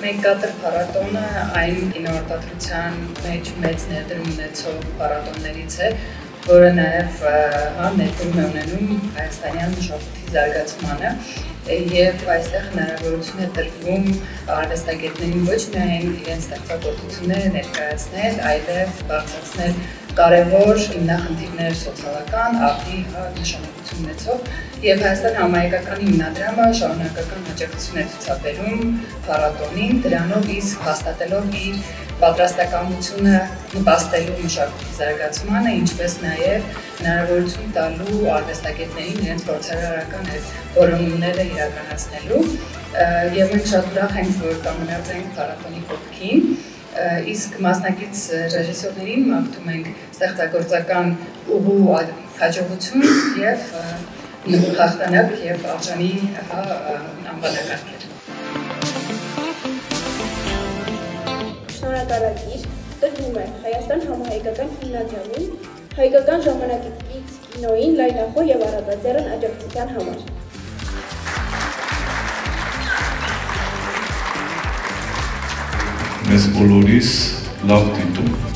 Մեկատր փառատոնը այն կինոարտադրության մեջ մեծ ներդրում ունեցող փառատոններից է, որը նաև ներդրում է ունենում հայաստանյան մշակույթի զարգացմանը եւ այստեղ հնարավորություն է տրվում արվեստագետներին ոչ միայն իրենց ստեղծագործությունները ներկայացնել, այլև բարձրացնել կարևոր հիմնախնդիրներ սոցիալական, արտի նշանակություն ունեցող եւ Հայաստան համահայկական հիմնադրամը շարունակական աջակցություն է ցուցաբերում փառատոնին, դրանով իսկ հաստատելով իր պատրաստակամությունը նպաստելու մշակույթի զարգացմանը, ինչպես նաև հնարավորություն տալու արվեստագետներին իրենց փորձարարական որոնումները իրականացնելու եւ մենք շատ ուրախ ենք, որ կանգնած ենք փառատոնի կողքին, իսկ մասնակից ռեժիսորներին մաղթում ենք ստեղծագործական ուղու հաջողություն եւ հաղթանակ եւ արժանի անվանակարգեր։ Շնորհակալագիր տրվում է Հայաստան համահայկական հիմնադրամին, հայկական ժամանակից կինոյին լայնախոհ եւ առատաձեռն աջակցության համար։ Մեզ բոլորիս լավ դիտում։